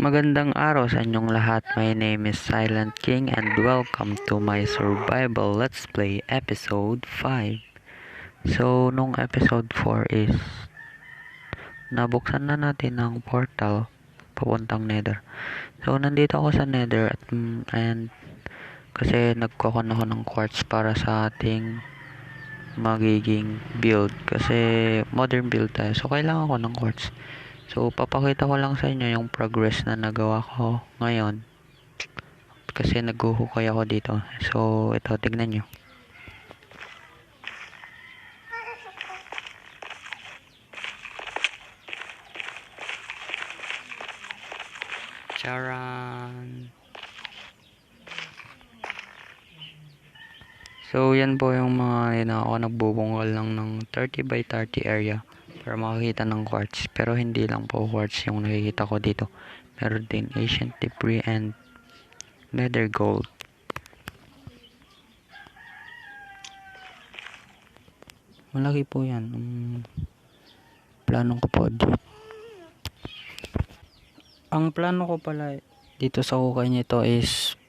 Magandang araw sa inyong lahat. My name is Silent King and welcome to my survival let's play episode 5. So, nung episode 4 is nabuksan na natin ang portal papuntang Nether. So, nandito ako sa Nether and kasi nagkukon ako ng quartz para sa ating magiging build kasi modern build tayo. So, kailangan ko ng quartz. So, papakita ko lang sa inyo yung progress na nagawa ko ngayon. Kasi naghuhukay ako dito. So, ito, tignan nyo. Charan! So, yan po yung mga ako nagbubungkal lang ng 30 by 30 area para makakita ng quartz. Pero hindi lang po quartz yung nakikita ko dito. Meron din ancient debris and nether gold. Malaki po yan. Plano ko po dito. Ang plano ko pala dito sa hukay nito is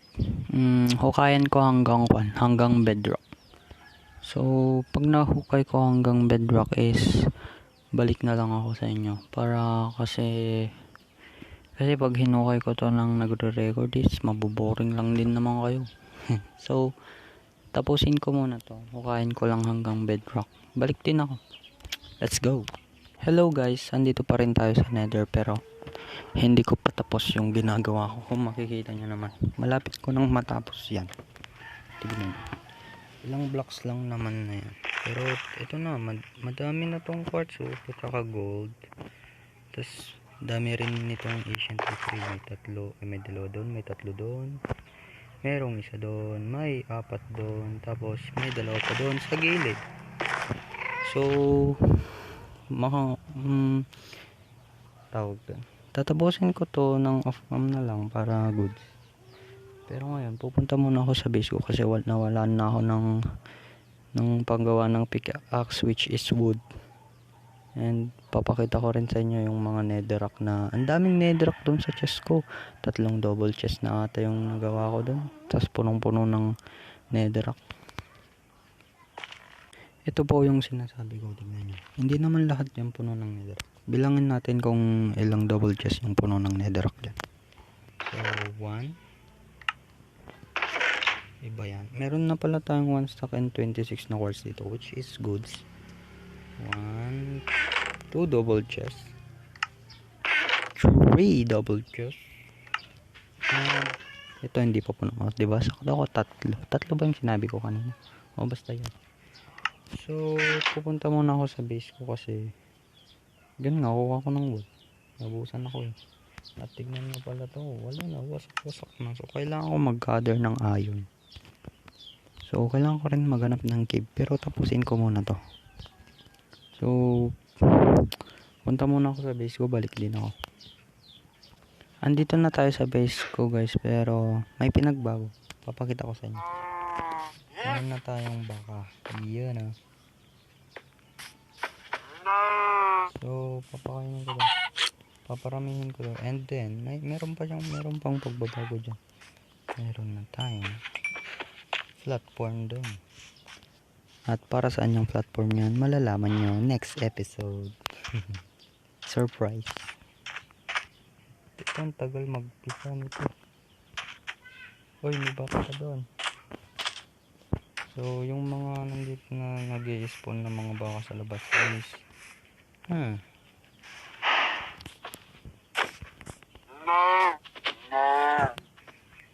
hukayan ko hanggang bedrock. So, pag nahukay ko hanggang bedrock is balik na lang ako sa inyo para kasi pag hinukay ko to nang nagre-record is maboboring lang din naman kayo. So, tapusin ko muna to. Hukayin ko lang hanggang bedrock. Balik din ako. Let's go. Hello guys, andito pa rin tayo sa Nether pero hindi ko pa tapos yung ginagawa ko. Kung makikita nyo naman, malapit ko nang matapos yan. Tignan. Ilang blocks lang naman na yan. Pero ito na, madami na tong quartz at saka gold. Tapos dami rin nitong ancient tree. May tatlo, may dalawa doon, may tatlo doon. Merong isa doon, may apat doon. Tapos may dalawa pa doon sa gilid. So, tawag doon. Tatapusin ko to ng off-cam na lang para goods. Pero ngayon, pupunta muna ako sa base ko kasi wala na ako ng panggawa ng pickaxe which is wood. And papakita ko rin sa inyo yung mga netherrack na ang daming netherrack doon sa chest ko. 3 double chest na ata yung nagawa ko doon. Tapos punong-puno ng netherrack. Ito po yung sinasabi ko, tingnan nyo. Hindi naman lahat yan puno ng netherrack. Bilangin natin kung ilang double chest yung puno ng netherrack dyan. So, 1. Iba yan. Meron na pala tayong 1 stack and 26 na quartz dito, which is goods. 1, 2 double chest. 3 double chest. Ito hindi pa puno. Diba? Sakto ako 3. 3 ba yung sinabi ko kanina? O basta yun. So, pupunta muna ako sa base ko kasi ganun nga, kuha ko ng wood. Nabusan ako eh. At tignan nyo pala to. Wala na, wasak na. So, kailangan ko mag-gather ng iron. So, kailangan ko rin maghanap ng cave. Pero tapusin ko muna to. So, punta muna ako sa base ko. Balik din ako. Andito na tayo sa base ko guys. Pero may pinagbago. Papakita ko sa inyo. Meron na tayong baka. Yan ah. So, papakainin ko doon. Paparamihin ko doon. And then, meron pang pagbabago dyan. Meron na tayong platform doon. At para saan yung platform yan, malalaman nyo next episode. Surprise. Ito ang tagal magpisa nito. Uy, may baka ka doon. So, yung mga nandito na nag-i-spawn ng mga baka sa labas is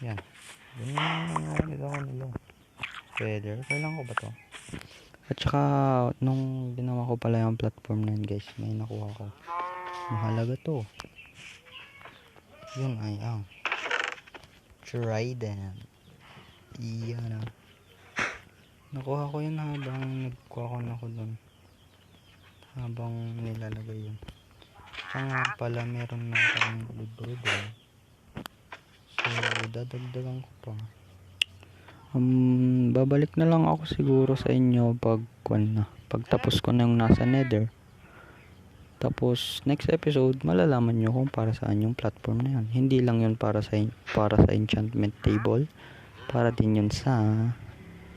yan. Ganyan yung nito ko nila. Feather. Kailan ko ba to? At saka, nung ginawa ko pala yung platform na yun guys, may nakuha ko. Mahalaga to. Yun ay ang trident. Iyan ah. Nakuha ko yun habang nagkuha ko na ko dun. Habang nilalagay yun. Saka nga pala meron na akong libro dun. So, dadagdagan ko pa. Babalik na lang ako siguro sa inyo pag tapos ko na yung nasa nether. Tapos next episode malalaman nyo kung para saan yung platform na yun. Hindi lang yun para sa enchantment table, para din yun sa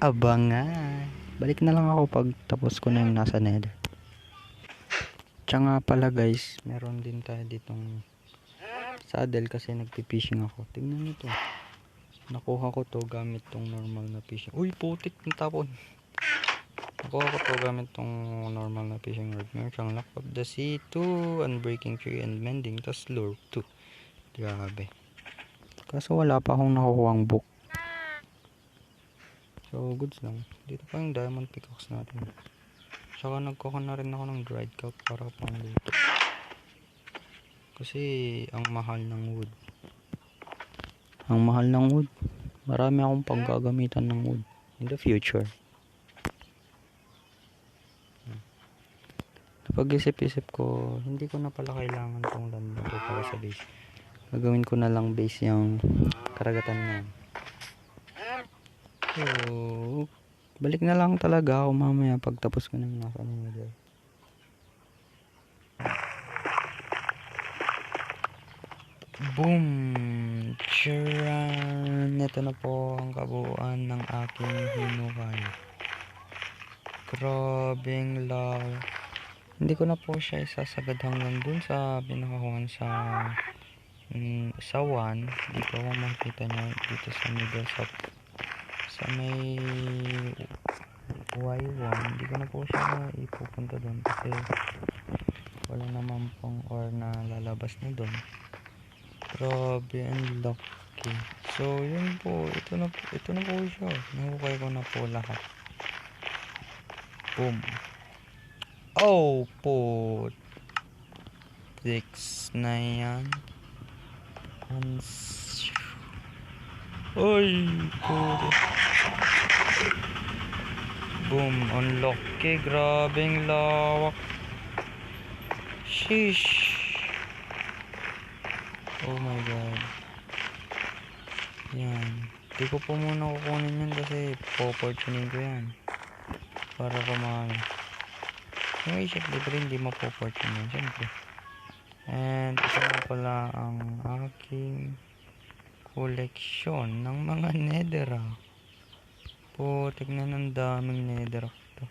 abangan. Balik na lang ako pag tapos ko na yung nasa nether. Tsaka pala guys, meron din tayo ditong saddle kasi nagpipishing ako. Tingnan nyo to. Nakuha ko to gamit tong normal na fishing. Uy, putik ng tapon. Nakuha ko to gamit tong normal na fishing rod. Meron siyang lock of the sea 2, unbreaking tree and mending, tas lure 2. Grabe. Kaso wala pa akong nakukuhang book. So, goods lang. Dito pa yung diamond pickaxe natin. Saka nagkuha na rin ako ng dried kelp para pang luto. Kasi ang mahal ng wood. Marami akong paggagamitan ng wood in the future. Napag-isip-isip ko, hindi ko na pala kailangan tong land na to para sa base. Gagawin ko na lang base yung karagatan na yan. So, balik na lang talaga ako mamaya pagtapos ko ng nasa nether. Boom! Charan! Ito na po ang kabuuan ng aking hinukay. Grabing laki. Hindi ko na po siya isasagad hanggang dun sa pinakakuhan sa 1. Dito ako makikita nyo dito sa middle sa may Y1. Hindi ko na po siya ipupunta dun kasi wala naman pong or na lalabas na dun. Grabe, ang lucky. So, yun po. Ito na po siya. Nahukay ko na po lahat. Boom. Oh, po. 6 na yan. Ay, po. Boom. Unlucky. Grabing lawak. Sheesh. Oh my god. Yan. Hindi ko po muna kukunin yan kasi po-fortunin ko yan. Para kumami. Yung isip libre hindi mo po-fortune yan. Siyempre. And ito na pala ang aking koleksyon ng mga netherrack. Po, tignan ang daming netherrack to.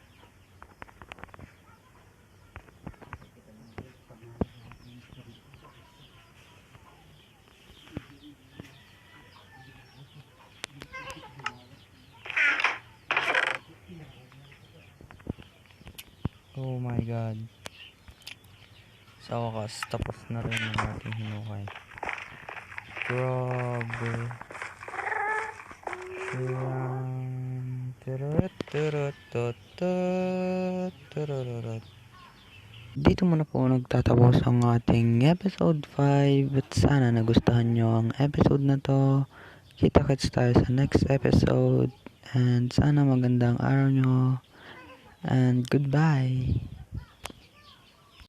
Oh my god. Sa wakas, tapos na rin ang ating hinukay. Grabe. Dito muna po nagtatapos ang ating episode 5 at sana nagustuhan nyo ang episode na to. Kita-kits tayo sa next episode and sana magandang araw nyo and goodbye.